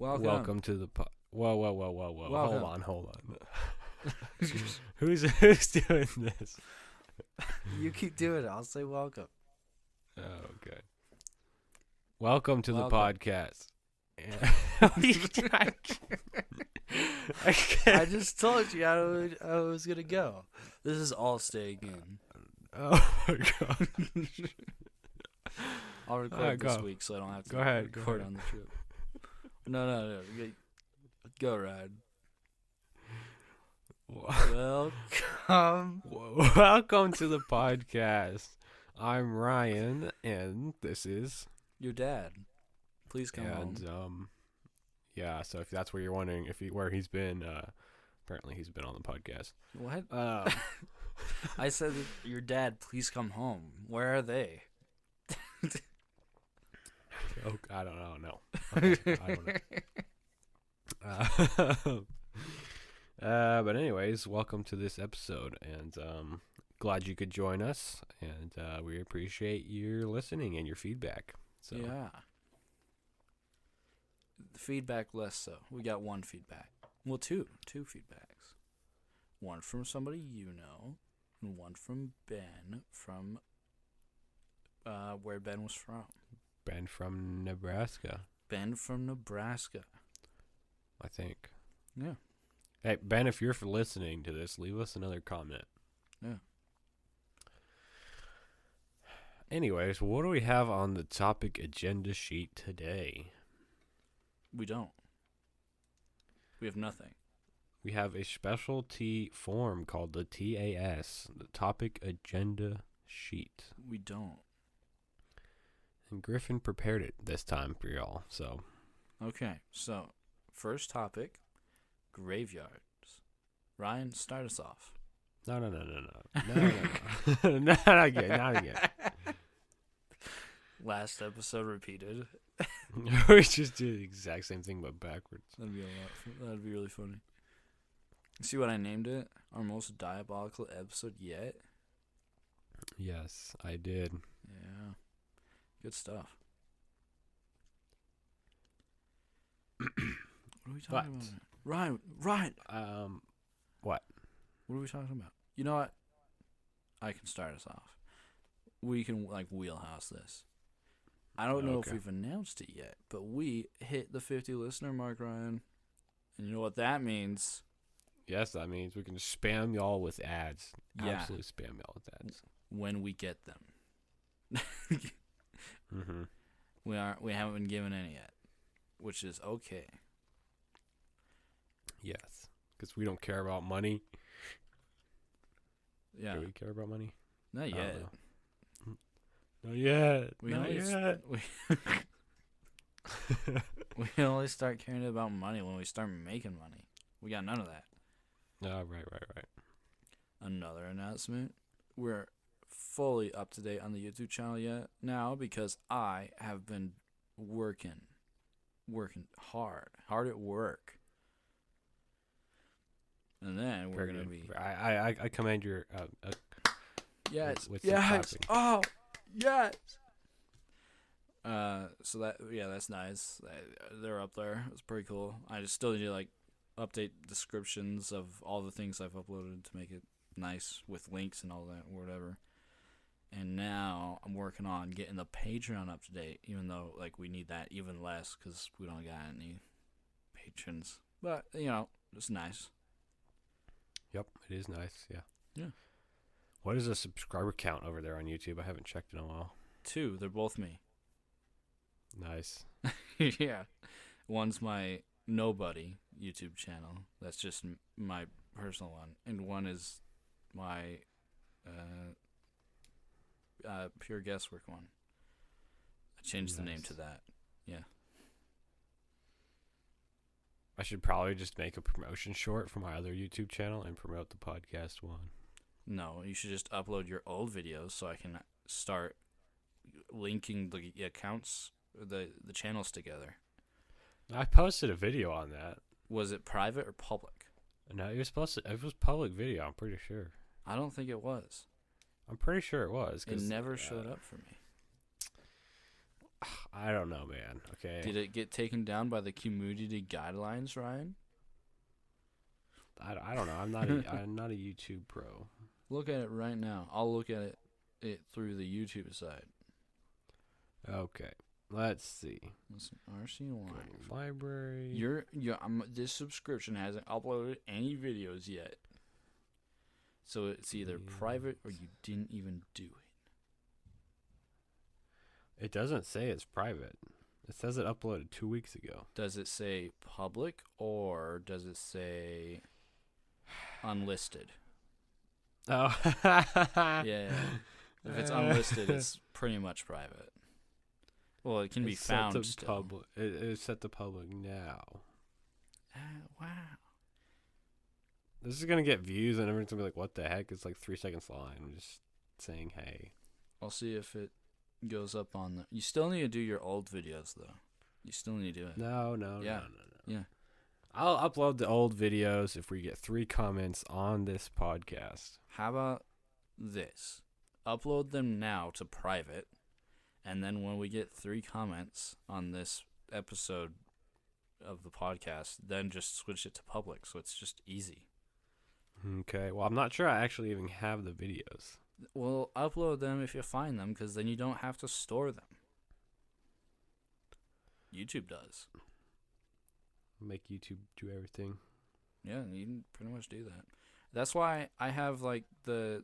Welcome to the Whoa. Welcome. Hold on. Who's doing this? You keep doing it. I'll say welcome. Oh, okay. Welcome to the Welcome. podcast. I just told you how I was going to go. This is all staying in. Oh my god. I'll record Alright, this go. week so I don't have to Go ahead. record on the trip. No. Go, Ryan. Welcome. Welcome to the podcast. I'm Ryan, and this is Your dad. Please come home. Yeah. So if that's where you're wondering where he's been, apparently he's been on the podcast. What? I said, your dad, please come home. Where are they? Oh, I don't know. Okay, I don't know. But anyways, welcome to this episode, and glad you could join us, and we appreciate your listening and your feedback. So Yeah. The feedback less so. We got one feedback. Well, two feedbacks. One from somebody you know, and one from Ben from where Ben was from. Ben from Nebraska, Ben from Nebraska. I think. Yeah. Hey, Ben, if you're listening to this, leave us another comment. Yeah. Anyways, what do we have on the topic agenda sheet today? We don't. We have nothing. We have a specialty form called the TAS, the topic agenda sheet. We don't. And Griffin prepared it this time for y'all, so. Okay, so first topic, graveyards. Ryan, start us off. No. Not again. Last episode repeated. We just do the exact same thing but backwards. That'd be really funny. See what I named it? Our most diabolical episode yet? Yes, I did. Yeah. Good stuff. What are we talking about? Ryan. What? What are we talking about? You know what? I can start us off. We can wheelhouse this. I don't know if Okay. we've announced it yet, but we hit the 50 listener mark, Ryan. And you know what that means? Yes, that means we can spam y'all with ads. Yeah. Absolutely spam y'all with ads. When we get them. Mm-hmm. We haven't been given any yet, which is okay. Yes, because we don't care about money. Yeah. Do we care about money? Not I don't yet. know. Not yet. We Not only yet. We only start caring about money when we start making money. We got none of that. Oh, right. Another announcement. We're fully up to date on the YouTube channel yet now because I have been working hard at work. And then we're going to be... I commend your... Yes. with some Yes. clapping. Oh, yes. So that's nice. They're up there. It's pretty cool. I just still need to update descriptions of all the things I've uploaded to make it nice with links and all that, whatever. And now I'm working on getting the Patreon up to date, even though we need that even less because we don't got any patrons. But it's nice. Yep, it is nice. Yeah. Yeah. What is the subscriber count over there on YouTube? I haven't checked in a while. 2, they're both me. Nice. Yeah. One's my nobody YouTube channel. That's just my personal one. And one is my pure guesswork one. I changed the name to that. Yeah. I should probably just make a promotion short for my other YouTube channel and promote the podcast one. No, you should just upload your old videos so I can start linking the accounts, the channels together. I posted a video on that. Was it private or public? No, it was public video, I'm pretty sure. I don't think it was. I'm pretty sure it was. It never showed up for me. I don't know, man. Okay. Did it get taken down by the community guidelines, Ryan? I don't know. I'm not a YouTube pro. Look at it right now. I'll look at it through the YouTube side. Okay. Let's see. Listen, RC Live. Library. This subscription hasn't uploaded any videos yet. So it's either private or you didn't even do it. It doesn't say it's private. It says it uploaded 2 weeks ago. Does it say public or does it say unlisted? Oh. Yeah. If it's unlisted, it's pretty much private. Well, it can be found still. Public. It's set to public now. Wow. This is going to get views and everyone's going to be like, what the heck? It's like 3 seconds long. I'm just saying, hey. I'll see if it goes up on the... You still need to do your old videos, though. You still need to do it. No. Yeah. I'll upload the old videos if we get 3 comments on this podcast. How about this? Upload them now to private, and then when we get 3 comments on this episode of the podcast, then just switch it to public, so it's just easy. Okay. Well, I'm not sure I actually even have the videos. Well, upload them if you find them, because then you don't have to store them. YouTube does. Make YouTube do everything. Yeah, you can pretty much do that. That's why I have like the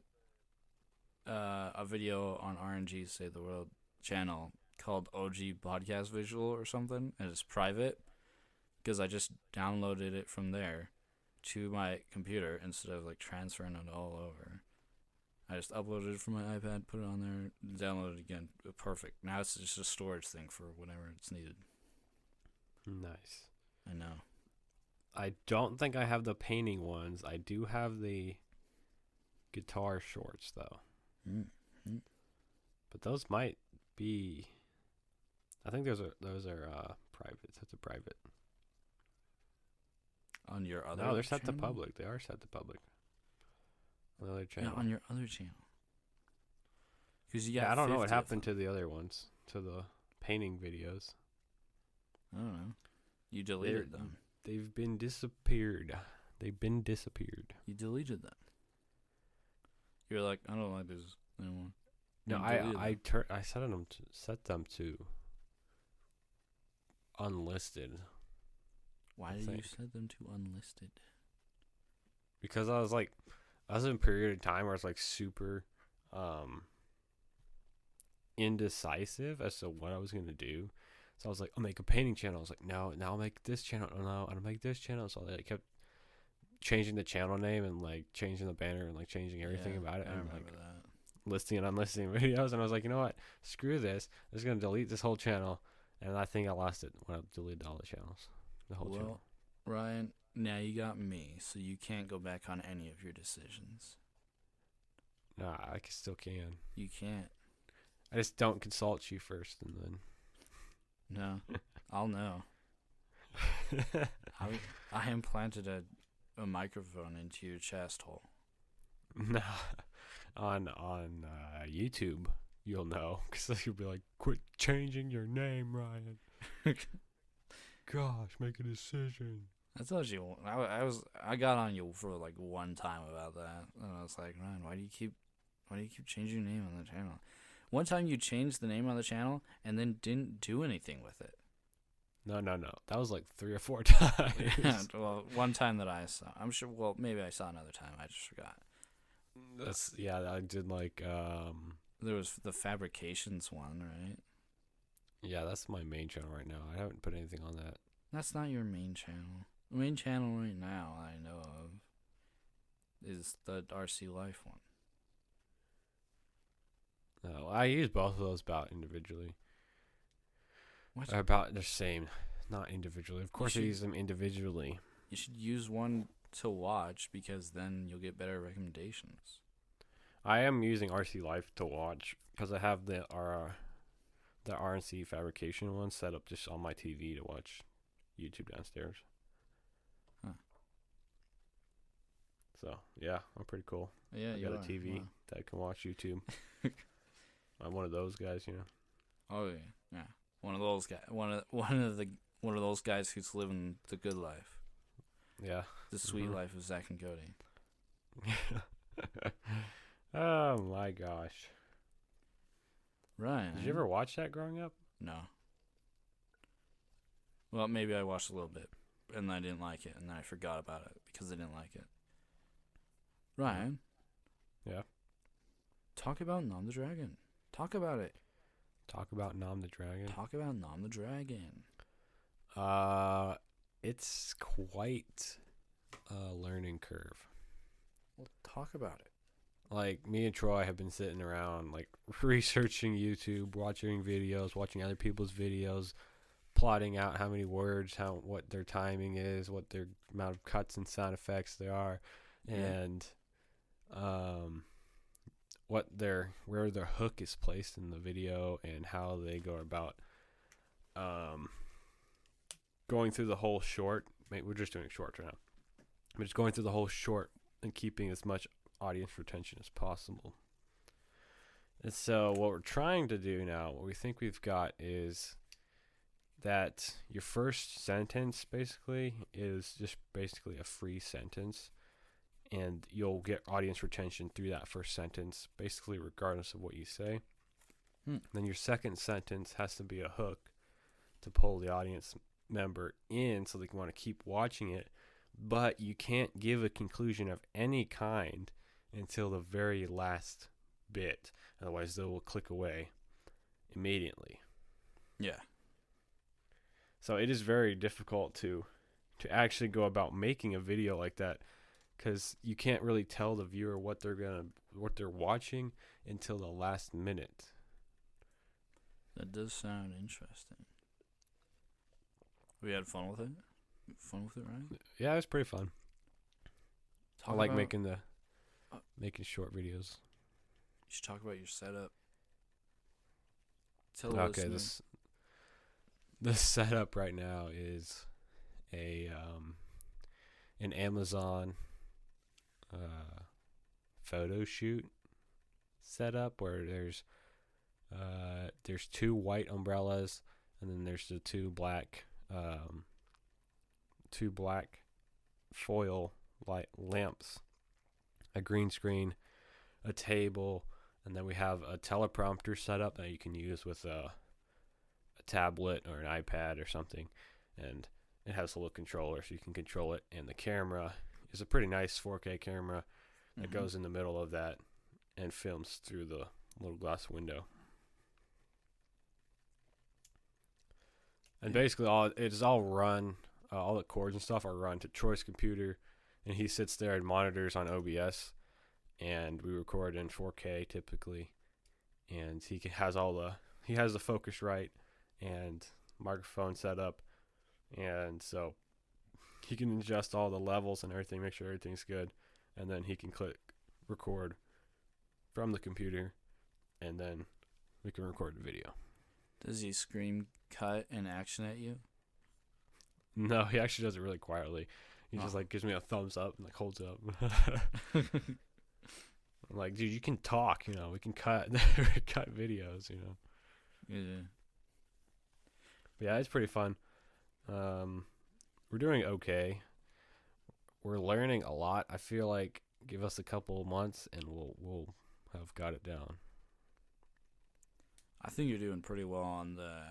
a video on RnG Save the World channel called OG Podcast Visual or something, and it's private because I just downloaded it from there to my computer instead of like transferring it all over. I just uploaded it from my iPad, put it on there, downloaded it again. Perfect. Now it's just a storage thing for whenever it's needed. Nice. I know. I don't think I have the painting ones. I do have the guitar shorts though. Mm-hmm. But those might be. I think those are private. That's a private. On your other No, they're set to channel? public. They are set to public. On the other channel. Yeah, on your other channel. Because you got Yeah, I don't know what 50 of happened them. to the other ones, to the painting videos. I don't know. You deleted them. They've been disappeared. They've been disappeared. You deleted them. You're like, I don't like this anymore. No, You I deleted them. set them to unlisted Why did you set them to unlisted? because I was in a period of time where I was like super indecisive as to what I was gonna do. So I was like, I'll make a painting channel. I was like, no, now I'll make this channel. No, I'll make this channel. So I kept changing the channel name and like changing the banner and like changing everything about it. I And remember like that. listing and unlisting videos. And I was like, you know what? Screw this. I'm just going to delete this whole channel. And I think I lost it when I deleted all the channels. The whole channel. Ryan, now you got me, so you can't go back on any of your decisions. Nah, still can. You can't. I just don't consult you first and then. No, I'll know. I implanted a microphone into your chest hole. Nah, on YouTube, you'll know because you'll be like, "Quit changing your name, Ryan." Gosh, make a decision. I told you, I got on you for like one time about that, and I was like, Ryan, why do you keep changing your name on the channel? One time you changed the name on the channel and then didn't do anything with it. No. That was like 3 or 4 times. Yeah, well, one time that I saw. I'm sure. Well, maybe I saw another time. I just forgot. I did like There was the fabrications one, right? Yeah, that's my main channel right now. I haven't put anything on that. That's not your main channel. The main channel right now I know of is the RC Life one. No, I use both of those about individually. What? Or about the same, not individually. Of course, I should- use them individually. You should use one to watch because then you'll get better recommendations. I am using RC Life to watch because I have the RNC fabrication one set up just on my TV to watch YouTube downstairs. Huh. So yeah, I'm pretty cool. Yeah, I got a TV that can watch YouTube. I'm one of those guys, you know. Oh yeah. One of those guys. One of those guys who's living the good life, Yeah. the sweet life of Zach and Cody. Oh my gosh. Right. Did you ever watch that growing up? No. Well, maybe I watched a little bit, and I didn't like it, and then I forgot about it because I didn't like it. Ryan. Yeah. Talk about Nom the Dragon. Talk about it. Talk about Nom the Dragon. Talk about Nom the Dragon. It's quite a learning curve. Well, talk about it. Like, me and Troy have been sitting around, like, researching YouTube, watching videos, watching other people's videos, plotting out how many words, what their timing is, what their amount of cuts and sound effects there are, and where their hook is placed in the video, and how they go about going through the whole short. We're just doing shorts right now. We're just going through the whole short and keeping as much audience retention as possible. And so what we're trying to do now, what we think we've got, is that your first sentence basically is just basically a free sentence, and you'll get audience retention through that first sentence basically regardless of what you say. Then your second sentence has to be a hook to pull the audience member in so they can want to keep watching it, but you can't give a conclusion of any kind until the very last bit, otherwise they will click away immediately. Yeah. So it is very difficult to actually go about making a video like that, because you can't really tell the viewer what they're watching until the last minute. That does sound interesting. We had fun with it. Right? Yeah, it was pretty fun. Talk I like about, making short videos. You should talk about your setup. Tell Okay, listeners. the setup right now is an Amazon photo shoot setup where there's two white umbrellas, and then there's the two black foil light lamps, a green screen, a table, and then we have a teleprompter set up that you can use with a tablet or an iPad or something, and it has a little controller so you can control it, and the camera is a pretty nice 4K camera that goes in the middle of that and films through the little glass window. And basically all the cords and stuff are run to Troy's computer, and he sits there and monitors on OBS, and we record in 4K typically, and he has the focus right and microphone set up, and so he can adjust all the levels and everything, make sure everything's good, and then he can click record from the computer, and then we can record the video. Does he scream cut and action at you? No, he actually does it really quietly. He just like gives me a thumbs up and like holds it up. I'm like, dude, you can talk, we can cut videos, Yeah. But yeah, it's pretty fun. We're doing okay. We're learning a lot. I feel like give us a couple of months and we'll have got it down. I think you're doing pretty well on the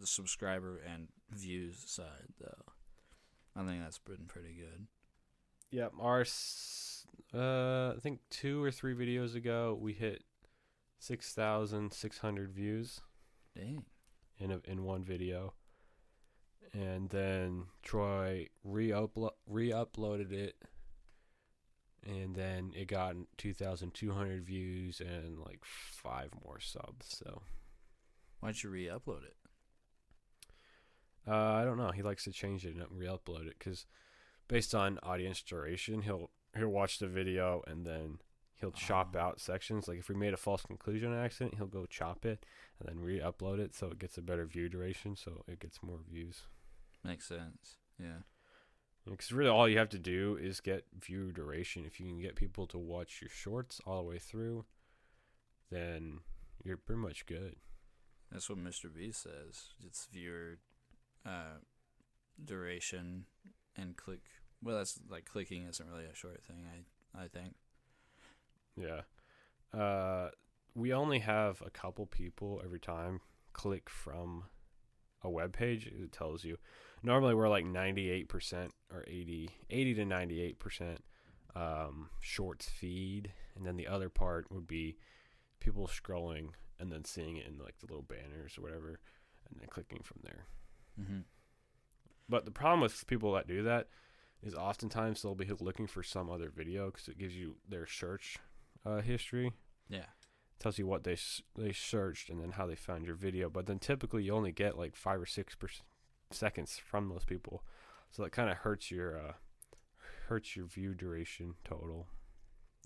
subscriber and views side, though. I think that's been pretty good. Yep, I think 2 or 3 videos ago we hit 6,600 views. Dang. In one video, and then Troy re-uploaded it, and then it got 2,200 views and like 5 more subs. So why'd you re-upload it? I don't know. He likes to change it and re-upload it because based on audience duration, he'll watch the video and then he'll chop out sections. Like if we made a false conclusion accident, he'll go chop it and then re-upload it so it gets a better view duration, so it gets more views. Makes sense. Yeah. Because really all you have to do is get view duration. If you can get people to watch your shorts all the way through, then you're pretty much good. That's what Mr. B says. It's viewer duration and click. Well, that's like clicking isn't really a short thing. I think. Yeah. We only have a couple people every time click from a web page. It tells you. Normally we're like 98% or 80 to 98% shorts feed, and then the other part would be people scrolling and then seeing it in like the little banners or whatever, and then clicking from there. Mm-hmm. But the problem with people that do that is oftentimes they'll be looking for some other video because it gives you their search history. Yeah. Tells you what they searched and then how they found your video. But then typically you only get like 5 or 6 seconds from those people, so that kind of hurts your view duration total.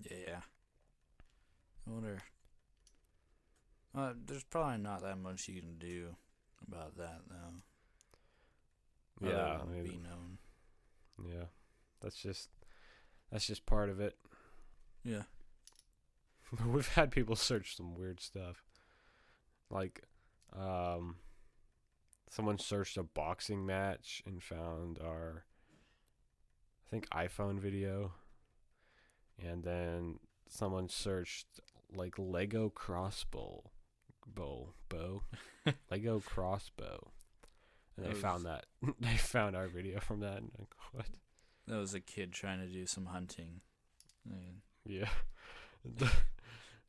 Yeah. I wonder. There's probably not that much you can do about that though. Yeah, Be known. Yeah, that's just part of it. Yeah. We've had people search some weird stuff, like someone searched a boxing match and found our, I think, iPhone video, and then someone searched like Lego crossbow, Lego crossbow, and they found that they found our video from that. And like, what? That was a kid trying to do some hunting. Yeah.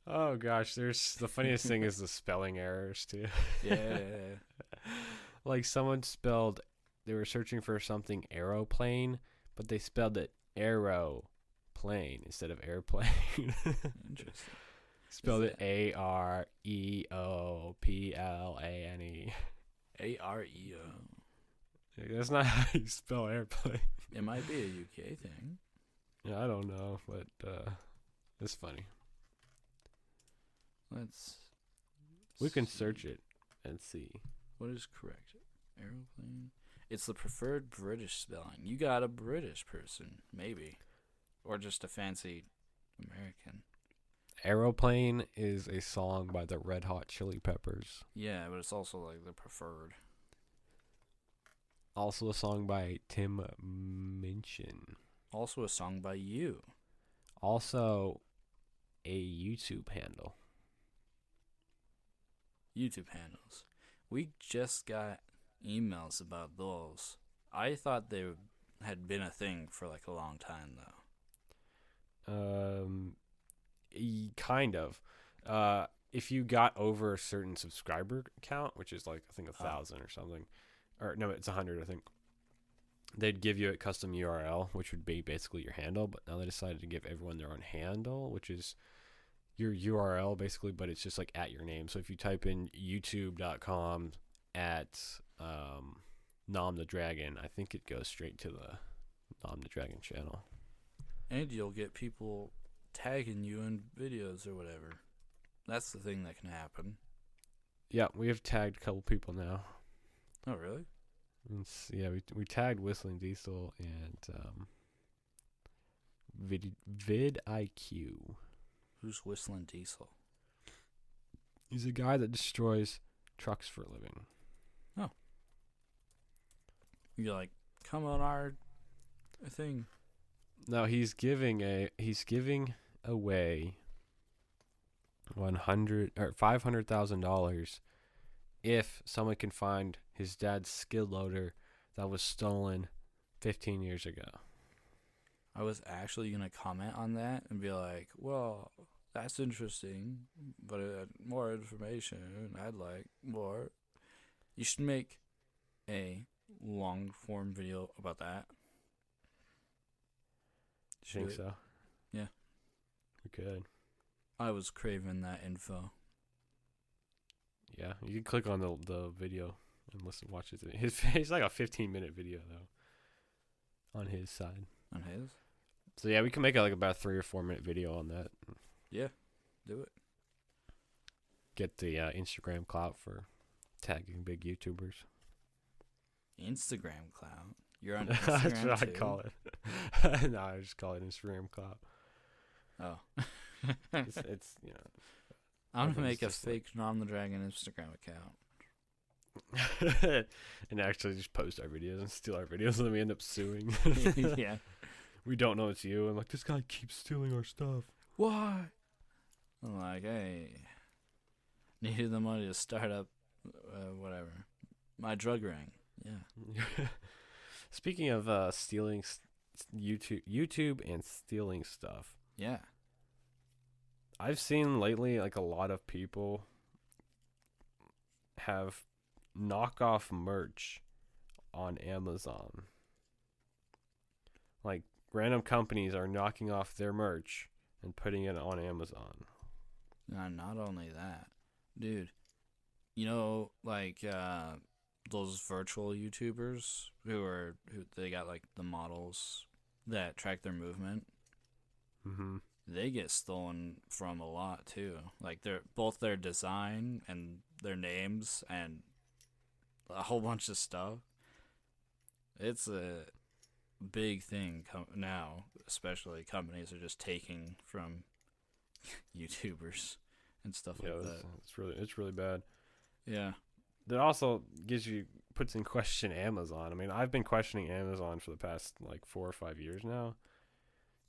Oh gosh, there's the funniest thing is the spelling errors too. Yeah. Like they were searching for something aeroplane, but they spelled it aeroplane instead of airplane. Interesting. Spelled it AREOPLANE. AREO. That's not how you spell airplane. It might be a UK thing. Yeah, I don't know, but it's funny. We can search it and see. What is correct? Aeroplane? It's the preferred British spelling. You got a British person, maybe. Or just a fancy American. Aeroplane is a song by the Red Hot Chili Peppers. Yeah, but it's also like the preferred. Also a song by Tim Minchin. Also a song by you. Also a YouTube handle. YouTube handles. We just got emails about those. I thought they had been a thing for like a long time though. Kind of. If you got over a certain subscriber count, which is like I think 1,000 or something, or no, it's 100 I think. They'd give you a custom URL, which would be basically your handle, but now they decided to give everyone their own handle, which is your URL basically, but it's just like at your name. So if you type in youtube.com at Nom the Dragon, I think it goes straight to the Nom the Dragon channel. And you'll get people tagging you in videos or whatever. That's the thing that can happen. Yeah, we have tagged a couple people now. Oh, really? Yeah, we tagged Whistling Diesel and vidIQ. Who's Whistling Diesel? He's a guy that destroys trucks for a living. Oh. You're like, come on our thing. No, he's giving away $500,000 if someone can find his dad's skid loader that was stolen 15 years ago. I was actually going to comment on that and be like, well, that's interesting, but more information, I'd like more. You should make a long form video about that. You think so? Yeah. We could. I was craving that info. Yeah, you can click on the video and watch it. It's like a 15-minute video though. On his side. On his? So yeah, we can make it like about a 3 or 4 minute video on that. Yeah, do it. Get the Instagram clout for tagging big YouTubers. Instagram clout? You're on Instagram That's what too? I call it. No, I just call it Instagram clout. Oh. It's you know. I'm going to everyone's make a just like- fake Nom the Dragon Instagram account. and actually just post our videos and steal our videos, and then we end up suing. Yeah. We don't know it's you. And like, this guy keeps stealing our stuff. Why? I'm like, hey, needed the money to start up, whatever, my drug ring. Yeah. Speaking of stealing YouTube and stealing stuff, Yeah. I've seen lately like a lot of people have knockoff merch on Amazon. Like random companies are knocking off their merch and putting it on Amazon. Not only that, dude. You know, like those virtual YouTubers who they got like the models that track their movement. Mm-hmm. They get stolen from a lot too. Like both their design and their names and a whole bunch of stuff. It's a big thing now, especially companies are just taking from YouTubers and stuff like that. It's really bad. Yeah. That also puts in question Amazon. I mean, I've been questioning Amazon for the past like 4 or 5 years now,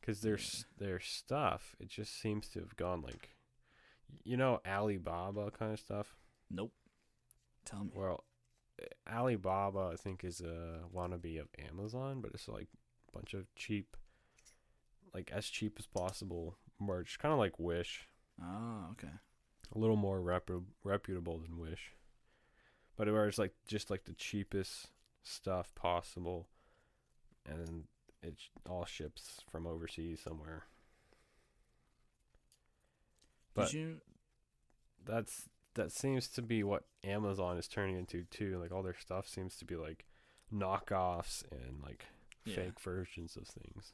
because their stuff, it just seems to have gone like, Alibaba kind of stuff. Nope. Tell me. Well, Alibaba I think is a wannabe of Amazon, but it's like a bunch of cheap, like as cheap as possible merch, kind of like Wish. Oh, okay. A little more reputable than Wish, but where it's like just like the cheapest stuff possible, and it all ships from overseas somewhere. But that seems to be what Amazon is turning into too. Like all their stuff seems to be like knockoffs and like fake versions of things.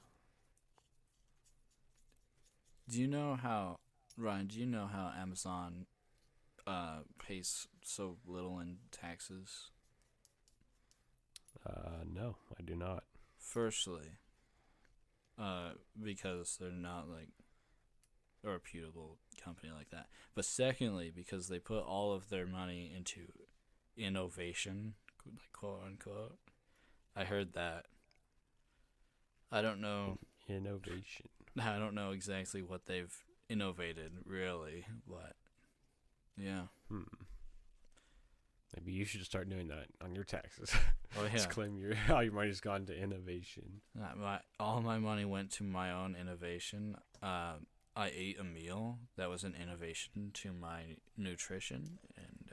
Ryan, do you know how Amazon pays so little in taxes? No, I do not. Firstly, because they're not like a reputable company like that. But secondly, because they put all of their money into innovation, like quote unquote. I heard that. I don't know. Innovation. I don't know exactly what they've innovated, really, but yeah. Maybe you should start doing that on your taxes. Oh yeah. Just claim all your money's gone to innovation. All my money went to my own innovation. I ate a meal that was an innovation to my nutrition, and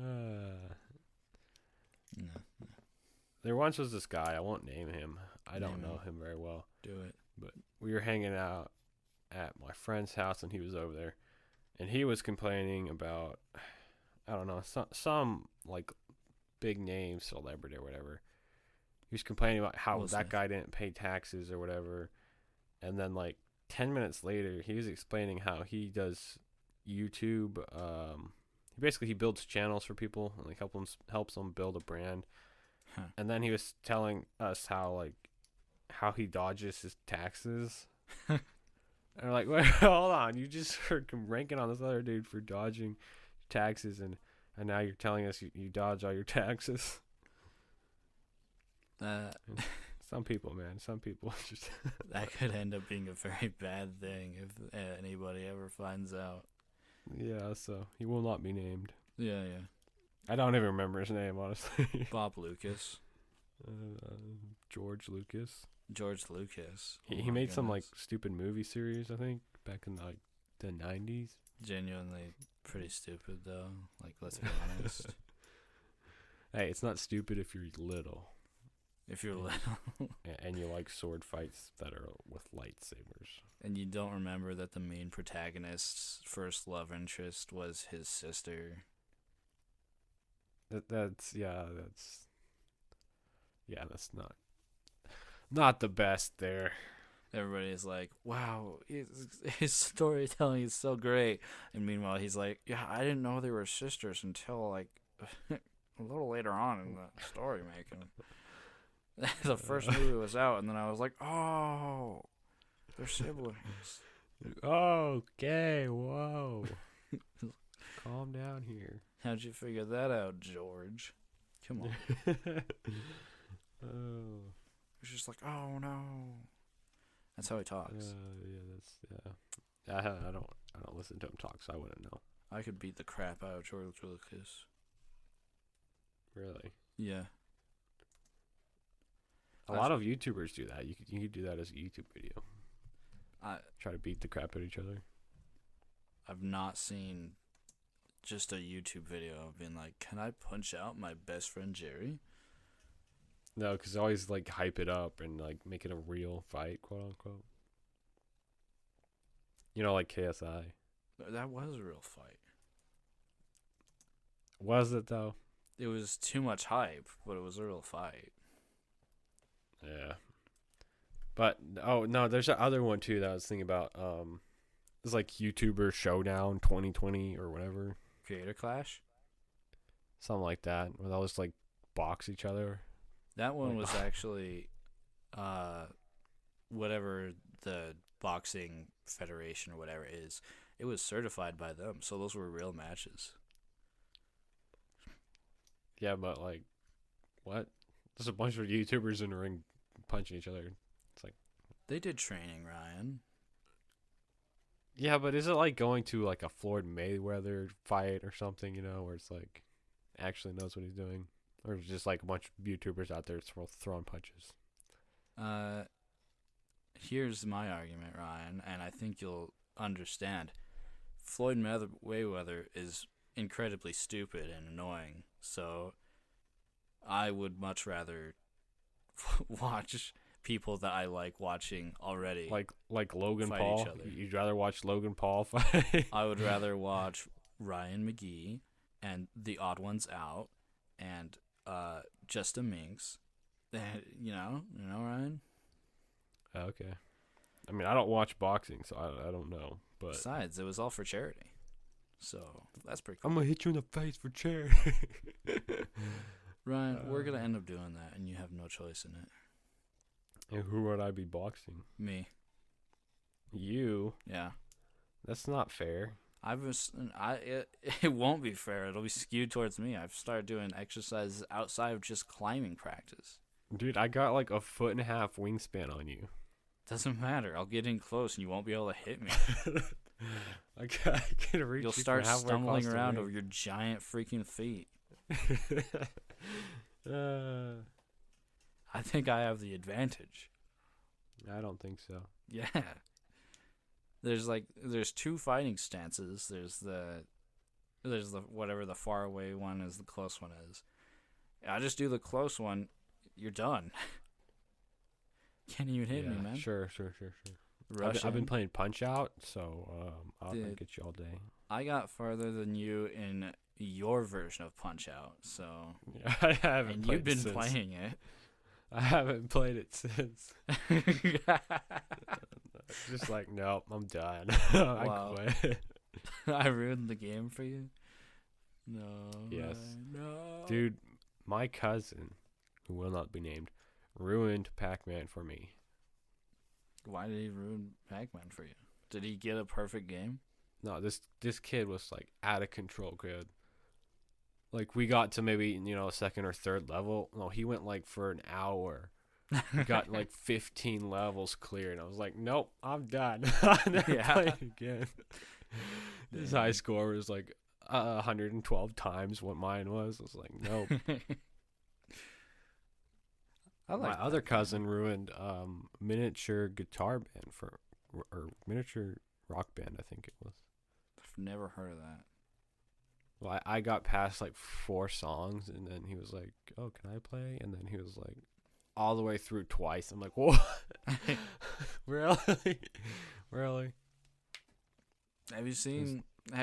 no. There once was this guy. I won't name him. I don't know him very well. Do it. But we were hanging out at my friend's house, and he was over there, and he was complaining about, I don't know, some like big name celebrity or whatever. He was complaining about how that guy didn't pay taxes or whatever, and then like 10 minutes later, he was explaining how he does YouTube. He builds channels for people and like helps them build a brand. Huh. And then he was telling us how he dodges his taxes. And we're like, wait, hold on, you just heard him ranking on this other dude for dodging taxes, and now you're telling us you dodge all your taxes. Some people just that could end up being a very bad thing if anybody ever finds out. Yeah, so he will not be named. Yeah. I don't even remember his name, honestly. Bob Lucas. George Lucas. He made some like stupid movie series, I think, back in like the 90s. Genuinely pretty stupid though. Like, let's be honest. Hey, it's not stupid if you're little. If you're little. And you like sword fights that are with lightsabers. And you don't remember that the main protagonist's first love interest was his sister. That's not the best there. Everybody's like, wow, his storytelling is so great. And meanwhile, he's like, yeah, I didn't know they were sisters until like a little later on in the story making. The first movie was out, and then I was like, oh, they're siblings. Okay, whoa. calm down here. How'd you figure that out, George? Come on. Oh. It's just like, oh no. That's how he talks. Yeah. I don't listen to him talk, so I wouldn't know. I could beat the crap out of George Lucas. Really. Yeah. A lot of YouTubers do that. You could do that as a YouTube video. Try to beat the crap out of each other. I've not seen just a YouTube video of being like, can I punch out my best friend Jerry? No, because always like hype it up and like make it a real fight, quote unquote. You know, like KSI. That was a real fight. Was it though? It was too much hype, but it was a real fight. Yeah. But oh no, there's that other one too that I was thinking about. It's like YouTuber Showdown 2020 or whatever. Creator Clash? Something like that. Where they'll just like box each other. That one was actually whatever the boxing federation or whatever is. It was certified by them, so those were real matches. Yeah, but like, what? There's a bunch of YouTubers in the ring punching each other. It's like they did training, Ryan. Yeah, but is it like going to like a Floyd Mayweather fight or something? You know, where it's like actually knows what he's doing, or is it just like a bunch of YouTubers out there throwing punches? Here's my argument, Ryan, and I think you'll understand. Floyd Mayweather is incredibly stupid and annoying, so I would much rather watch people that I like watching already. Like Logan fight Paul? each other. You'd rather watch Logan Paul fight? I would rather watch Ryan McGee and the Odd Ones Out and Just a Minx. You know, Ryan? Okay. I mean, I don't watch boxing, so I don't know. But besides, it was all for charity. So, that's pretty cool. I'm going to hit you in the face for charity. Ryan, we're going to end up doing that, and you have no choice in it. And who would I be boxing? Me. You? Yeah. That's not fair. It won't be fair. It'll be skewed towards me. I've started doing exercises outside of just climbing practice. Dude, I got like a 1.5 foot wingspan on you. Doesn't matter. I'll get in close and you won't be able to hit me. I can't reach. You'll start stumbling around over your giant freaking feet. I think I have the advantage. I don't think so. Yeah. There's two fighting stances. There's the whatever the far away one is, the close one is. I just do the close one. You're done. Can't even hit me, man. Sure. I've been playing Punch Out, so I'll get you all day. I got farther than you in your version of Punch Out, so yeah, I haven't. And played you've been it since. playing it. I haven't played it since. Just like, nope, I'm done. Wow. I quit. I ruined the game for you. No. Yes. No. Dude, my cousin, who will not be named, ruined Pac-Man for me. Why did he ruin Pac-Man for you? Did he get a perfect game? No, this kid was like out of control, kid. Like we got to maybe, second or third level. No, he went like for an hour. He got like 15 levels clear, and I was like, nope, I'm done. I never played again. His high score was like 112 times what mine was. I was like, nope. My other cousin ruined miniature guitar band or miniature rock band, I think it was. I've never heard of that. Well, I got past like 4 songs, and then he was like, "Oh, can I play?" And then he was like, all the way through twice. I'm like, "What? Really? Really?" Have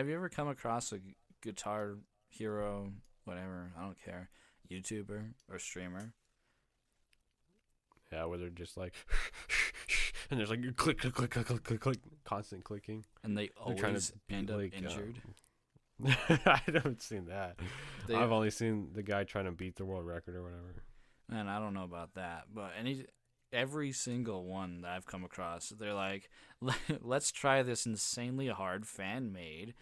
you ever come across a Guitar Hero, whatever, I don't care, YouTuber or streamer? Yeah, where they're just like, and there's like click, click, click, click, click, click, click, constant clicking. And they always end up injured. I haven't seen that. I've only seen the guy trying to beat the world record or whatever. And I don't know about that, but every single one that I've come across, they're like, let's try this insanely hard fan-made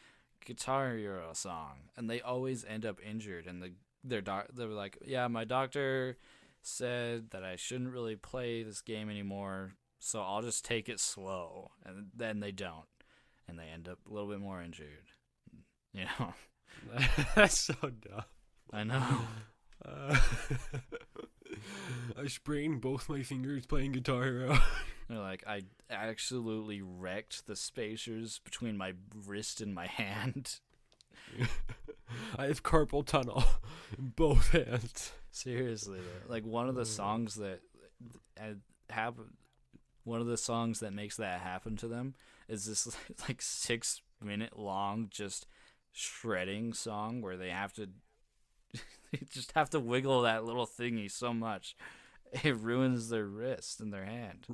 Guitar Hero song, and they always end up injured. And they were like, yeah, my doctor said that I shouldn't really play this game anymore, so I'll just take it slow. And then they don't, and they end up a little bit more injured. You know, That's so dumb. I know. I sprained both my fingers playing Guitar Hero. They're like, I absolutely wrecked the spacers between my wrist and my hand. I have carpal tunnel in both hands. Seriously, though. Like one of the songs that one of the songs that makes that happen to them is this like 6-minute long just shredding song where they have to they just have to wiggle that little thingy so much it ruins their wrist and their hand.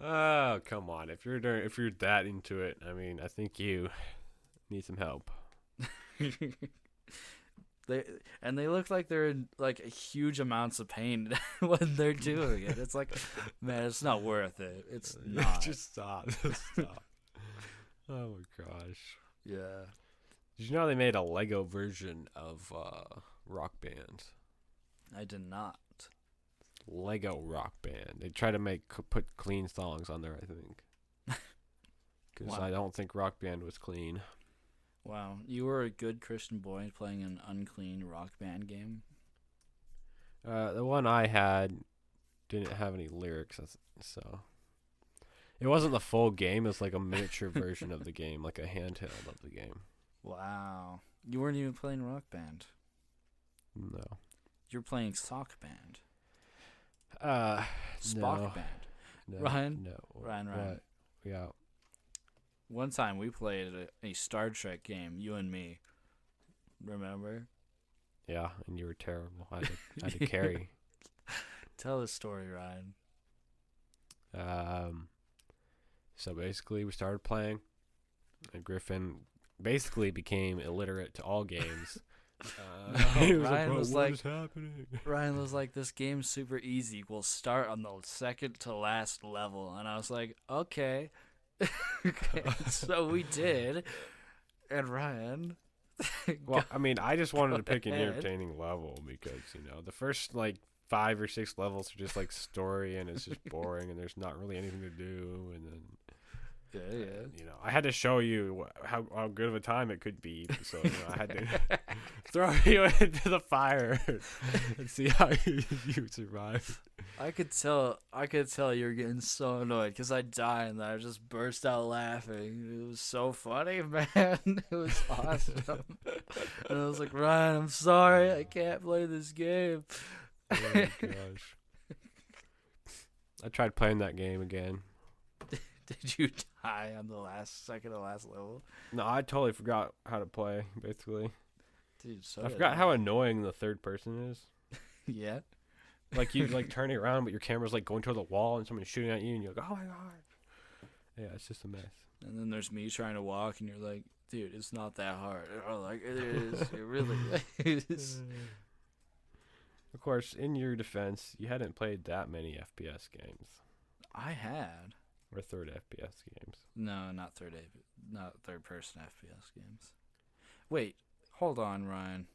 Oh, come on. If you're that into it, I mean, I think you need some help. They look like they're in like huge amounts of pain when they're doing it. It's like, man, it's not worth it. It's not. Just stop. Just stop. Oh my gosh. Yeah. Did you know they made a Lego version of Rock Band? I did not. Lego Rock Band. They try to put clean songs on there, I think. Because Wow. I don't think Rock Band was clean. Wow, you were a good Christian boy playing an unclean Rock Band game. The one I had didn't have any lyrics, so it wasn't the full game. It was like a miniature version of the game, like a handheld of the game. Wow, you weren't even playing Rock Band. No. You were playing Sock Band. Spock No. Band. No, Ryan? No. Ryan. What? Yeah. One time we played a Star Trek game, you and me. Remember? Yeah, and you were terrible. I had to carry. Tell the story, Ryan. So basically we started playing, and Griffin basically became illiterate to all games. He was Ryan was like, "What is happening?" Ryan was like, this game's super easy. We'll start on the second to last level. And I was like, okay. So we did. And Ryan. Well, I mean, I just wanted to pick an ahead. entertaining level because, the first, 5 or 6 levels are just, story, and it's just boring, and there's not really anything to do, and then, Yeah. I had to show you how good of a time it could be, so, I had to throw you into the fire and see how you survive. I could tell you were getting so annoyed because I died and I just burst out laughing. It was so funny, man. It was awesome. And I was like, Ryan, I'm sorry. I can't play this game. Oh, my gosh. I tried playing that game again. Did you die on the second to last level? No, I totally forgot how to play, basically. Dude, so I did forgot how annoying the third person is. Yeah. You turning around, but your camera's going toward the wall, and someone's shooting at you, and you're like, "Oh my god!" Yeah, it's just a mess. And then there's me trying to walk, and you're like, "Dude, it's not that hard." Oh, it is. It really is. Of course, in your defense, you hadn't played that many FPS games I had. or third FPS games. No, not third person FPS games. Wait, hold on, Ryan.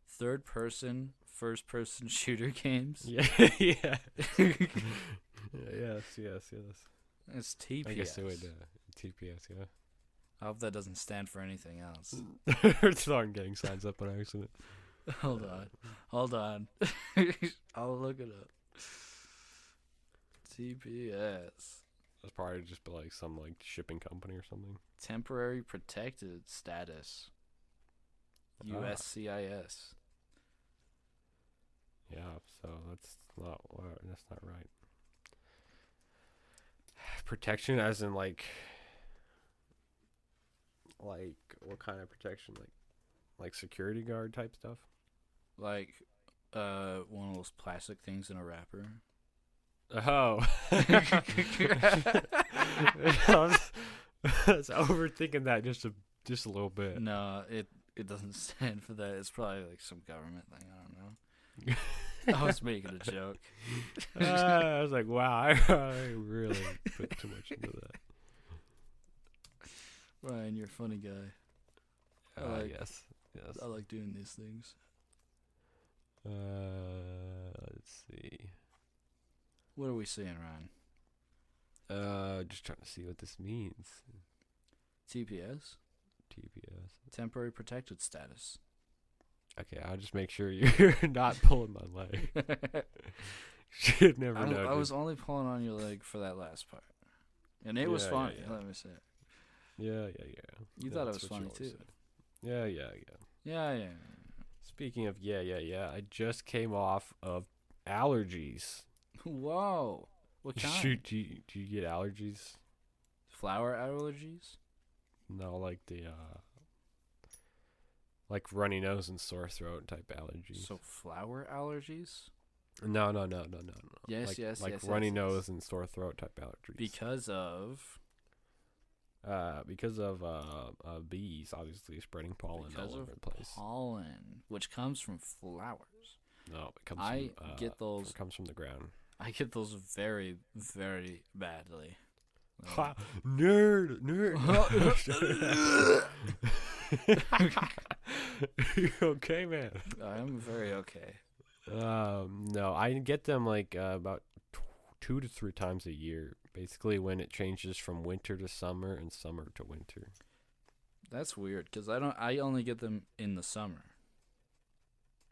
Third person, first person shooter games? Yeah, yeah. Yes. It's TPS. I guess they would TPS. Yeah. I hope that doesn't stand for anything else. Sorry, I'm getting signs up on accident. Hold on. I'll look it up. TPS. That's probably just some shipping company or something. Temporary protected status. USCIS. Yeah, so that's not right. Protection as in what kind of protection? Like security guard type stuff? Like one of those plastic things in a wrapper. Oh. I was overthinking that just a little bit. No, it doesn't stand for that. It's probably some government thing. I don't know. I was making a joke. I was like, wow, I really put too much into that. Ryan, you're a funny guy. Yes. Yes. I like doing these things. Let's see. What are we saying, Ryan? Just trying to see what this means. TPS? TPS. Temporary protected status. Okay, I'll just make sure you're not pulling my leg. Should never know. I was only pulling on your leg for that last part. And it was funny, let me say it. Yeah. You thought it was funny, too. Yeah. Yeah. Speaking of I just came off of allergies. Whoa. What kind? Do you get allergies? Flower allergies? No, like the like runny nose and sore throat type allergies. So flower allergies? No. Yes, like runny nose and sore throat type allergies. Because of bees obviously spreading pollen all over the place. Pollen, which comes from flowers. No, it comes get those. It comes from the ground. I get those very, very badly. Nerd. You okay, man? I am very okay. No, I get them like about 2 to 3 times a year. Basically, when it changes from winter to summer and summer to winter. That's weird because I only get them in the summer.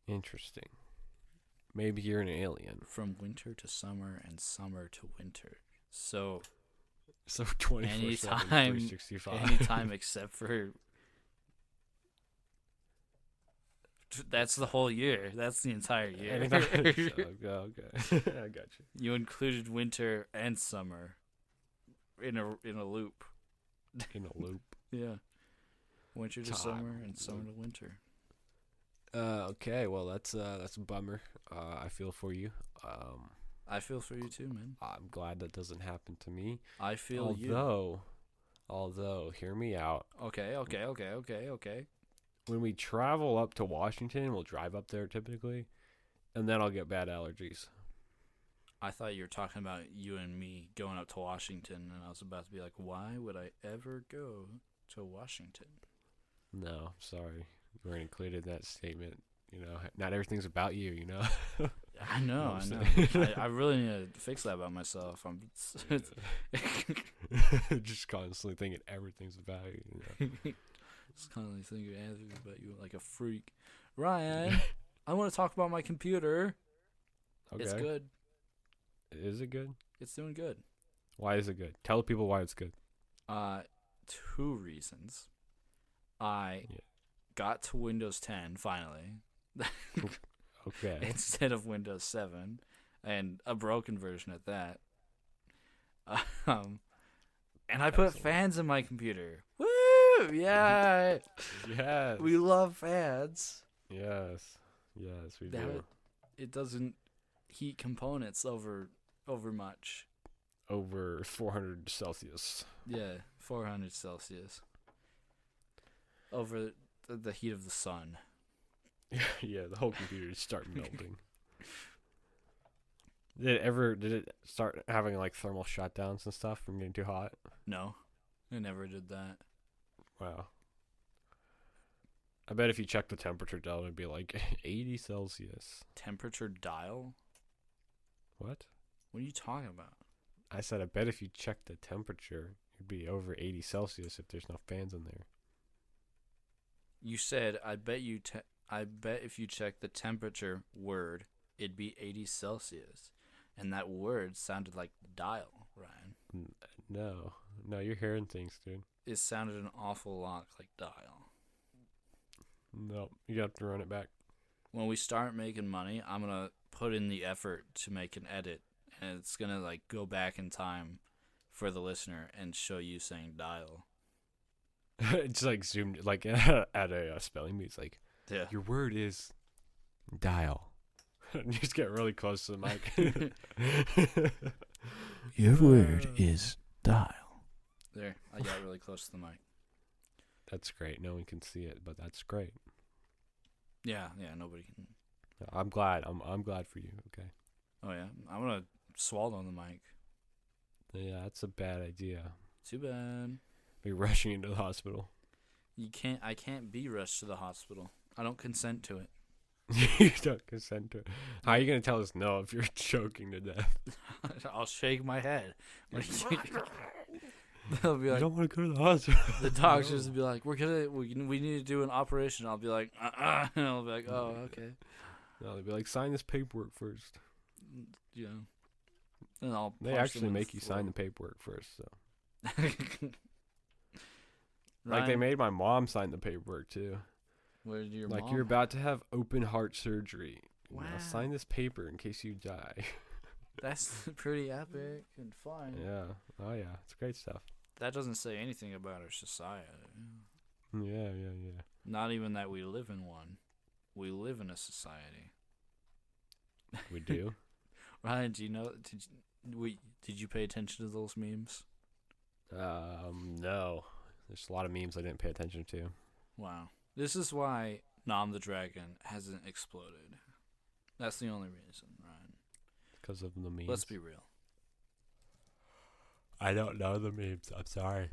Interesting. Maybe you're an alien. From winter to summer and summer to winter. So 24/7, 365. Anytime except for. That's the whole year. That's the entire year. Okay. I got you. You included winter and summer in a loop. In a loop. Yeah. Winter to summer and summer to winter. Okay, well that's a bummer. I feel for you. I feel for you too, man. I'm glad that doesn't happen to me. I feel you. Although, hear me out. Okay. When we travel up to Washington, we'll drive up there typically, and then I'll get bad allergies. I thought you were talking about you and me going up to Washington, and I was about to be like, why would I ever go to Washington? No, sorry. You weren't included in that statement. You know, not everything's about you, you know? I know. I really need to fix that about myself. I'm just constantly thinking everything's about you, you know? Just constantly thinking everything's about you like a freak. Ryan, I want to talk about my computer. Okay. It's good. Is it good? It's doing good. Why is it good? Tell people why it's good. 2 reasons. I got to Windows 10 finally. Okay. Instead of Windows 7, and a broken version at that. And I put fans in my computer. Woo! Yeah. Yes. We love fans. Yes, we do. It doesn't heat components over much. Over 400 Celsius. Yeah, 400 Celsius. Over the heat of the sun. Yeah, the whole computer just start melting. Did it start having like thermal shutdowns and stuff from getting too hot? No, it never did that. Wow. I bet if you check the temperature dial, it'd be like 80 Celsius. Temperature dial? What? What are you talking about? I said I bet if you check the temperature, it'd be over 80 Celsius if there's no fans in there. You said, I bet if you check the temperature word, it'd be 80 Celsius. And that word sounded like dial, Ryan. No, you're hearing things, dude. It sounded an awful lot like dial. No, you have to run it back. When we start making money, I'm going to put in the effort to make an edit. And it's going to like go back in time for the listener and show you saying dial. It's like zoomed, like at a spelling bee. It's like, yeah. Your word is dial. You just get really close to the mic. Your word is dial. There, I got really close to the mic. That's great. No one can see it, but that's great. Yeah, nobody can. I'm glad. I'm glad for you. Okay. Oh yeah, I'm gonna swallow on the mic. Yeah, that's a bad idea. Too bad. Be rushing into the hospital. I can't be rushed to the hospital. I don't consent to it. You don't consent to it. How are you gonna tell us no if you're choking to death? I'll shake my head. They'll be You like, don't want to go to the hospital. the doctors will be like, we need to do an operation. I'll be like, and I'll be like, oh, okay. No, they'd be like, sign this paperwork first. Yeah. And I'll They punch actually them in make you floor. sign the paperwork first, so. Ryan, Like they made my mom sign the paperwork too. where did your Like mom? you're about to have open heart surgery. Wow. Now sign this paper in case you die. That's pretty epic and fun. Yeah. Oh yeah. It's great stuff. That doesn't say anything about our society. Yeah. Not even that we live in one. We live in a society. We do. Ryan, do you know? Did you pay attention to those memes? No. There's a lot of memes I didn't pay attention to. Wow. This is why Nom the Dragon hasn't exploded. That's the only reason, Ryan. Because of the memes. Let's be real. I don't know the memes. I'm sorry.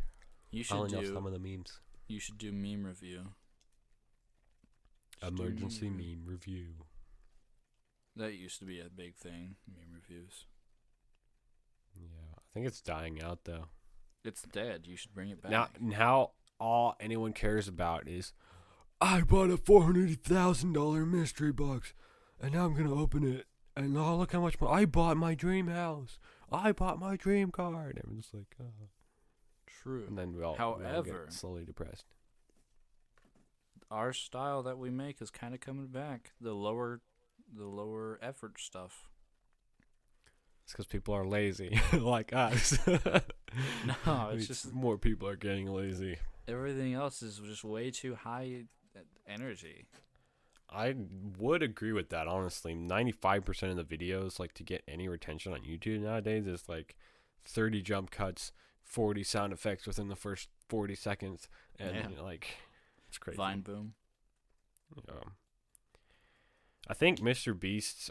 You I should only know do. some of the memes. You should do meme review. Should do Emergency review. meme review. That used to be a big thing. Meme reviews. Yeah. I think it's dying out though. It's dead. You should bring it back. Now all anyone cares about is, I bought a $480,000 mystery box, and now I'm gonna open it, and oh look how much more I bought my dream house. I bought my dream car. And everyone's like, oh. True. And then we all However, get slowly depressed. our style that we make is kind of coming back. The lower effort stuff. It's because people are lazy, like us. No, it's just more people are getting lazy. everything else is just way too high energy. I would agree with that, honestly. 95% of the videos, like, to get any retention on YouTube nowadays is, like, 30 jump cuts, 40 sound effects within the first 40 seconds, and, Yeah. you know, like, it's crazy. Vine boom. I think Mr. Beast's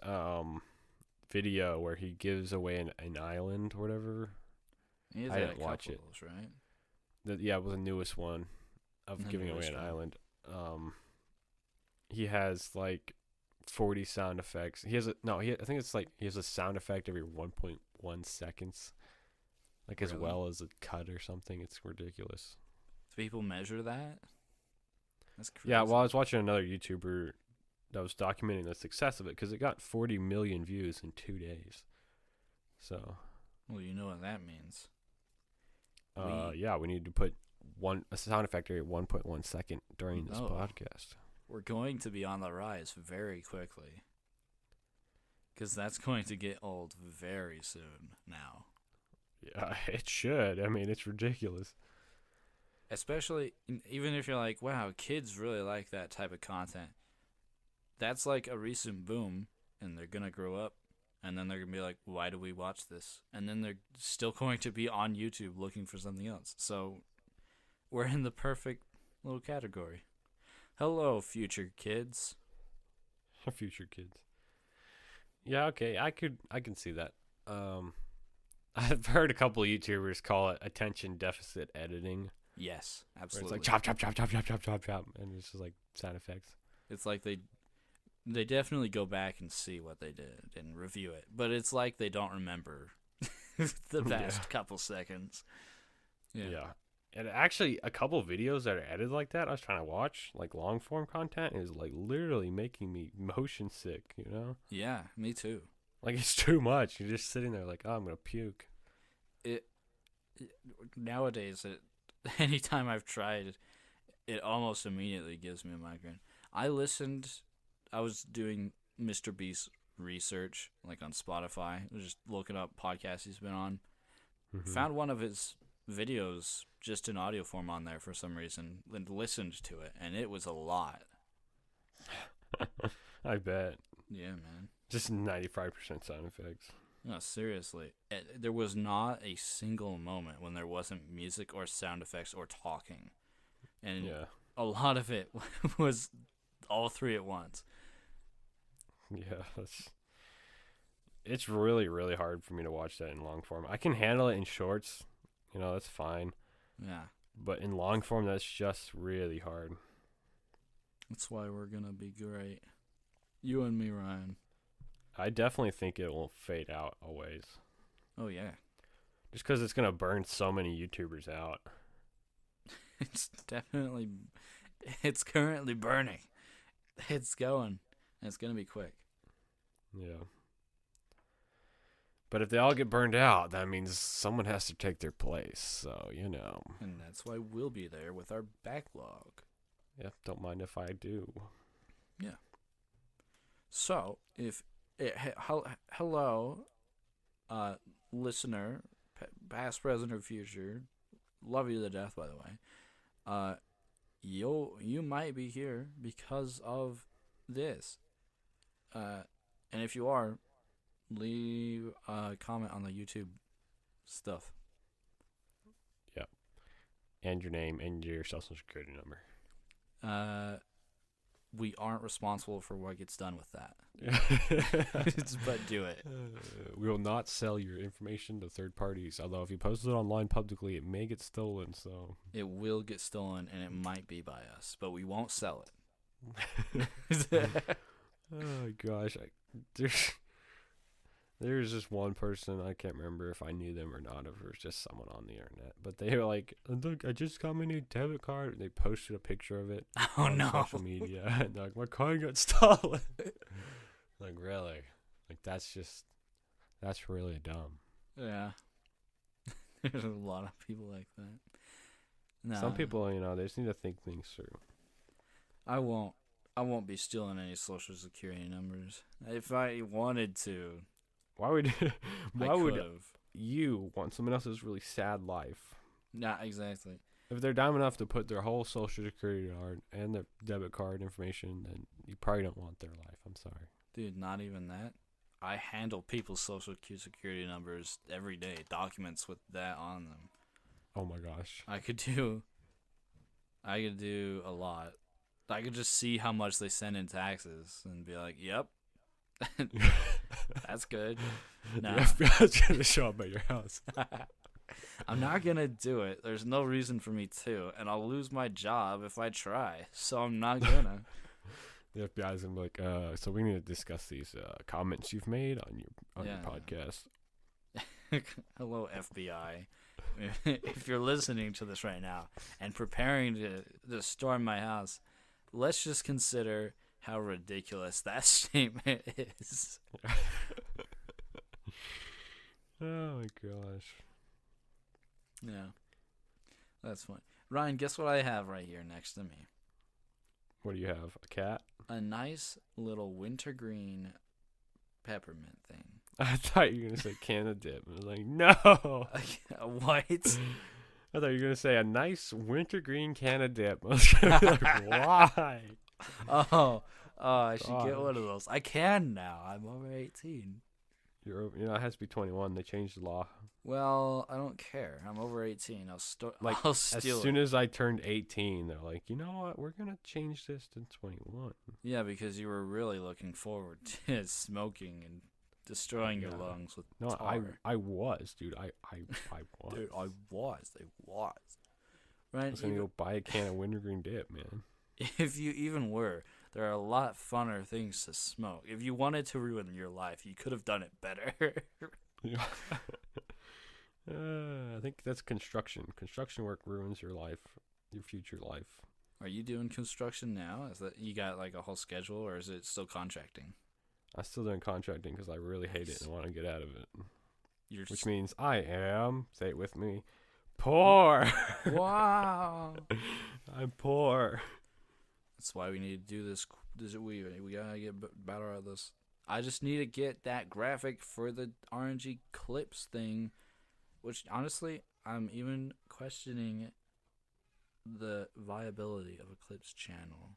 video where he gives away an island or whatever, He has I had didn't a watch couple it. of those, right? was the newest one of The giving away newest an one. island. He has like 40 sound effects. I think it's like he has a sound effect every 1.1 seconds, like as Really? well as a cut or something. It's ridiculous. Do people measure that? That's crazy. Yeah, well, I was watching another YouTuber that was documenting the success of it because it got 40 million views in 2 days. So, Well, you know what that means. yeah, we need to put a sound effect every 1.1 second during this Oh. podcast. We're going to be on the rise very quickly. Because that's going to get old very soon now. Yeah, it should. I mean, it's ridiculous. Especially, even if you're like, wow, kids really like that type of content. That's like a recent boom, and they're going to grow up, and then they're going to be like, why do we watch this? And then they're still going to be on YouTube looking for something else. So, we're in the perfect little category. Hello, future kids. Future kids. Yeah, okay, I can see that. I've heard a couple of YouTubers call it attention deficit editing. Yes, Where absolutely. it's like chop, chop, chop, chop, chop, chop, chop, chop, and it's just like sound effects. It's like they definitely go back and see what they did and review it, but it's like they don't remember the past couple seconds. Yeah. And actually, a couple of videos that are edited like that, I was trying to watch, like long form content, is like literally making me motion sick, you know? Yeah, me too. Like it's too much. You're just sitting there like, oh, I'm going to puke. Nowadays, anytime I've tried, it almost immediately gives me a migraine. I was doing Mr. Beast research, like on Spotify, just looking up podcasts he's been on. Mm-hmm. Found one of his videos just in audio form on there for some reason, and listened to it, and it was a lot. I bet. Yeah, man. Just 95% sound effects. No, seriously. There was not a single moment when there wasn't music or sound effects or talking. And Yeah. a lot of it was all three at once. Yeah. It's really, really hard for me to watch that in long form. I can handle it in shorts. You know, that's fine. Yeah. But in long form, that's just really hard. That's why we're gonna be great. You and me, Ryan. I definitely think it will fade out always. Oh yeah. Just because it's gonna burn so many YouTubers out. It's currently burning. It's going. And it's gonna be quick. Yeah. But if they all get burned out, that means someone has to take their place. So, And that's why we'll be there with our backlog. Yeah, don't mind if I do. Yeah. So, hello, listener, past, present, or future, love you to death, by the way. You might be here because of this. And if you are, leave a comment on the YouTube stuff. Yep. And your name and your social security number. We aren't responsible for what gets done with that. But do it. We will not sell your information to third parties. Although if you post it online publicly, it may get stolen. So it will get stolen, and it might be by us, but we won't sell it. Oh gosh, there's just one person, I can't remember if I knew them or not, if it was just someone on the internet, but they were like, look, I just got my new debit card, and they posted a picture of it on social media, and they're like, my card got stolen. Like, really? Like, that's really dumb. Yeah. There's a lot of people like that. No. Some people, they just need to think things through. I won't be stealing any social security numbers. If I wanted to, why would have. You want someone else's really sad life? Nah, exactly. If they're dumb enough to put their whole social security card and their debit card information, then you probably don't want their life. I'm sorry. Dude, not even that. I handle people's social security numbers every day, documents with that on them. Oh my gosh. I could do a lot. I could just see how much they send in taxes and be like, yep. That's good. No. The FBI's going to show up at your house. I'm not going to do it. There's no reason for me to, and I'll lose my job if I try, so I'm not going to. The FBI's going to be like, so we need to discuss these comments you've made on your podcast. Hello, FBI. If you're listening to this right now and preparing to storm my house, let's just consider how ridiculous that statement is. Oh my gosh. Yeah. That's funny. Ryan, guess what I have right here next to me? What do you have? A cat? A nice little wintergreen peppermint thing. I thought you were going to say Canada Dip. I was like, no. What? I thought you were going to say a nice wintergreen Canada Dip. I was going to be like, why? I should get one of those. I can now. I'm over 18. It has to be 21. They changed the law. Well, I don't care. I'm over 18. I'll steal as soon as I turned 18, they're like, you know what? We're going to change this to 21. Yeah, because you were really looking forward to smoking and destroying your lungs with tar. I was, dude. I was. Dude, I was. Right? I was going to go buy a can of wintergreen dip, man. If you even were, there are a lot funner things to smoke. If you wanted to ruin your life, you could have done it better. I think that's construction. Construction work ruins your life, your future life. Are you doing construction now? Is that you got like a whole schedule, or is it still contracting? I'm still doing contracting because I really hate it and want to get out of it. Which means I am, say it with me, poor. Wow. I'm poor. That's why we need to do this. We gotta get better at this. I just need to get that graphic for the RnG clips thing, which honestly, I'm even questioning the viability of a clips channel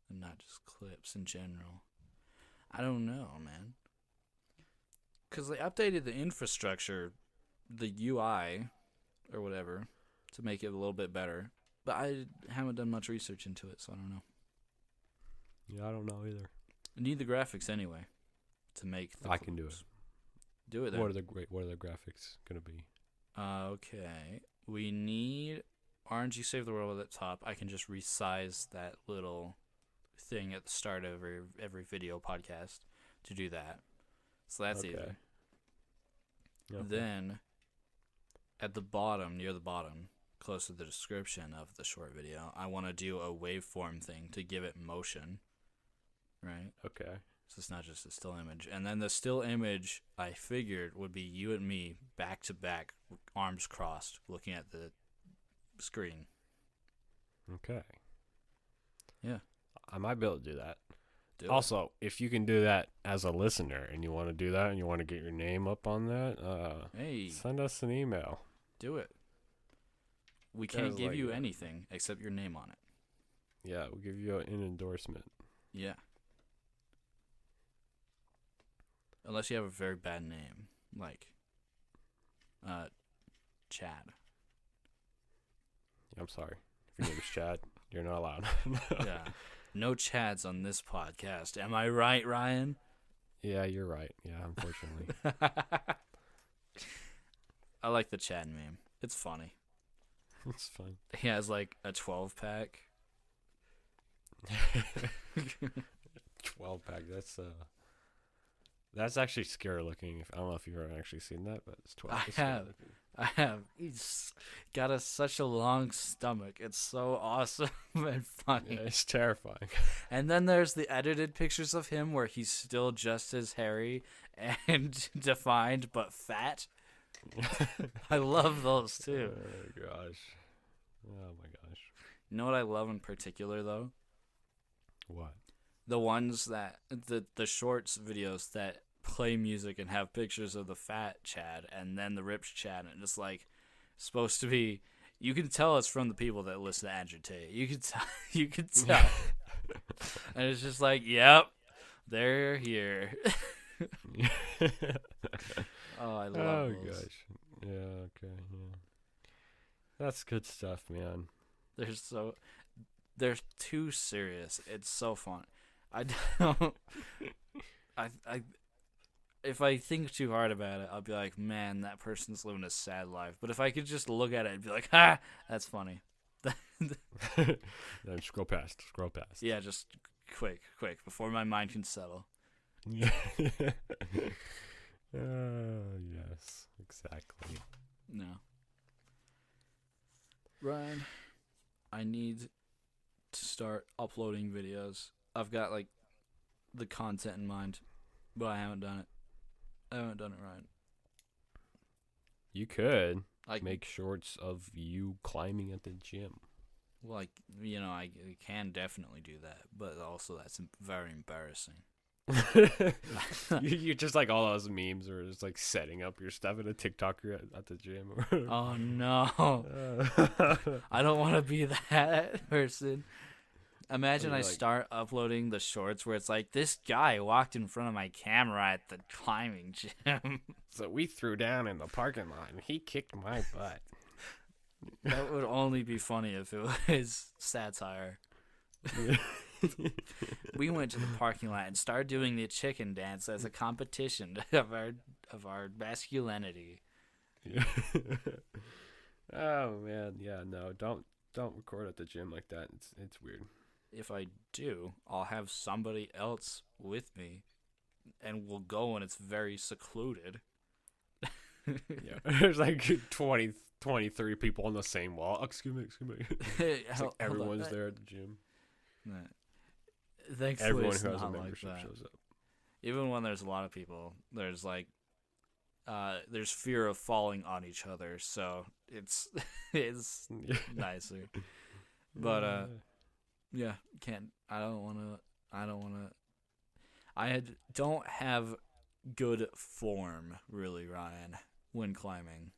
and not just clips in general. I don't know, man. Because they updated the infrastructure, the UI, or whatever, to make it a little bit better. But I haven't done much research into it, so I don't know. Yeah, I don't know either. I need the graphics anyway to make the I can do it. Do it then. What are the graphics going to be? Okay. We need RNG Save the World at the top, I can just resize that little thing at the start of every video podcast to do that. So that's easy. Okay. Then, at the bottom, near the bottom, close to the description of the short video, I want to do a waveform thing to give it motion, right? Okay. So it's not just a still image. And then the still image, I figured, would be you and me back to back, arms crossed, looking at the screen. Okay. Yeah. I might be able to do that. Do Also, if you can do that as a listener and you want to do that and you want to get your name up on that, hey, send us an email. do it. We can't Guys give like you that. anything except your name on it. Yeah, we'll give you an endorsement. Yeah. Unless you have a very bad name, like Chad. I'm sorry. If your name is Chad, you're not allowed. Yeah. No Chads on this podcast. Am I right, Ryan? Yeah, you're right. Yeah, unfortunately. I like the Chad meme. It's funny. It's fine. He has like a 12-pack. 12 pack. That's actually scary looking. I don't know if you've ever actually seen that, but it's 12. I It's scary have. looking. I have. He's got such a long stomach. It's so awesome and funny. Yeah, it's terrifying. And then there's the edited pictures of him where he's still just as hairy and defined but fat. I love those too. Oh gosh. Oh my gosh. You know what I love in particular though? What? The ones that the shorts videos that play music and have pictures of the fat Chad and then the ripped Chad, and it's like supposed to be. You can tell it's from the people that listen to Andrew Tate. You can tell. You can tell. And it's just like, yep, they're here. Oh, I love those. Gosh. Yeah. Okay. Yeah. That's good stuff, man. They're too serious. It's so fun. I don't. If I think too hard about it, I'll be like, man, that person's living a sad life. But if I could just look at it and be like, ha, that's funny. Then scroll past. Scroll past. Yeah, just quick, before my mind can settle. Yeah. Yes, exactly. No. Ryan, I need to start uploading videos. I've got like the content in mind, but I haven't done it. Ryan. You could Like, make shorts of you climbing at the gym. like, I can definitely do that, but also that's very embarrassing. You're just like all those memes or just like setting up your stuff at a TikToker at the gym. Or whatever. Oh no, I don't want to be that person. Imagine I Like- start uploading the shorts where it's like, this guy walked in front of my camera at the climbing gym. So we threw down in the parking lot and he kicked my butt. That would only be funny if it was satire. We went to the parking lot and started doing the chicken dance as a competition of our masculinity. Yeah. Oh man, yeah, no, don't record at the gym like that. It's weird. If I do, I'll have somebody else with me, and we'll go when it's very secluded. Yeah, there's like 23 people on the same wall. Excuse me. It's like everyone's there at the gym. Thankfully, Everyone it's who has a not like membership that. shows up. Even when there's a lot of people, there's like, there's fear of falling on each other, so it's nicer. But yeah, can't. I don't want to. Don't have good form, really, Ryan, when climbing.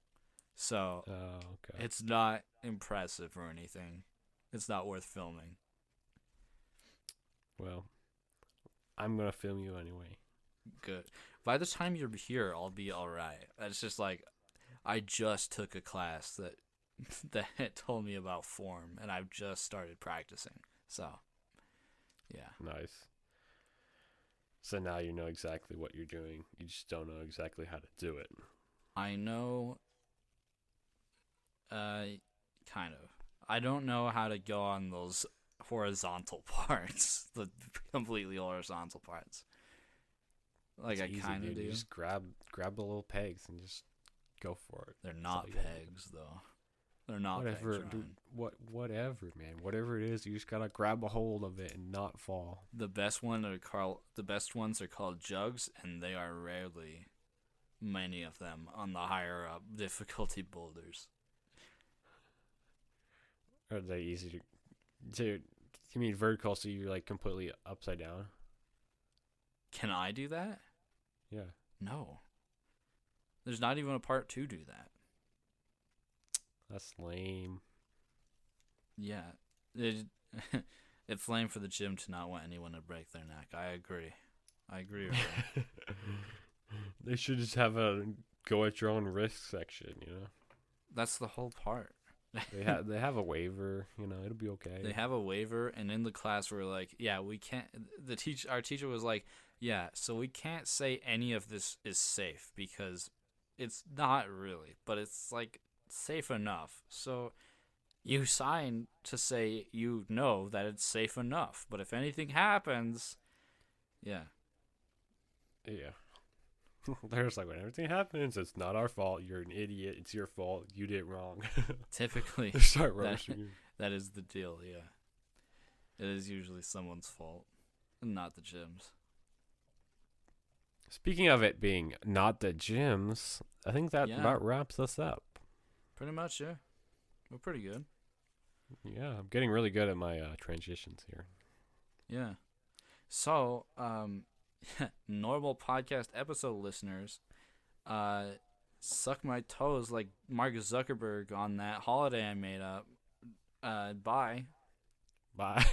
So Oh, okay. it's not impressive or anything. It's not worth filming. Well, I'm gonna film you anyway. Good. By the time you're here, I'll be all right. It's just like, I just took a class that told me about form, and I've just started practicing. So, yeah. Nice. So now you know exactly what you're doing. You just don't know exactly how to do it. I know, kind of. I don't know how to go on those horizontal parts, the completely horizontal parts. Like It's I easy, kind of dude. do. You just grab the little pegs and just go for it. They're That's all not you gotta do. pegs though. They're not Whatever, pegs, dude. Ryan. Whatever, man. Whatever it is, you just gotta grab a hold of it and not fall. The best ones are called jugs, and they are rarely many of them on the higher up difficulty boulders. Are they easy to? Dude, you mean vertical? So you're like completely upside down? Can I do that? Yeah. No. There's not even a part to do that. That's lame. Yeah. It, it's lame for the gym to not want anyone to break their neck. I agree. With that. They should just have a go at your own risk section, you know. That's the whole part. They have a waiver, you know, it'll be okay. They have a waiver, and in the class we're like, yeah, we can't. Our teacher was like, yeah, so we can't say any of this is safe because it's not really, but it's like safe enough. So you sign to say you know that it's safe enough, but if anything happens, yeah, Yeah. There's like when everything happens, it's not our fault. You're an idiot. It's your fault. You did it wrong. typically They start that, roasting you. that is the deal. Yeah, it is usually someone's fault, not the gym's. Speaking of it being not the gyms, I think that Yeah. about wraps us up. Pretty much, yeah. We're pretty good. Yeah, I'm getting really good at my transitions here. Yeah. So, normal podcast episode listeners, suck my toes like Mark Zuckerberg on that holiday I made up. Bye. Bye.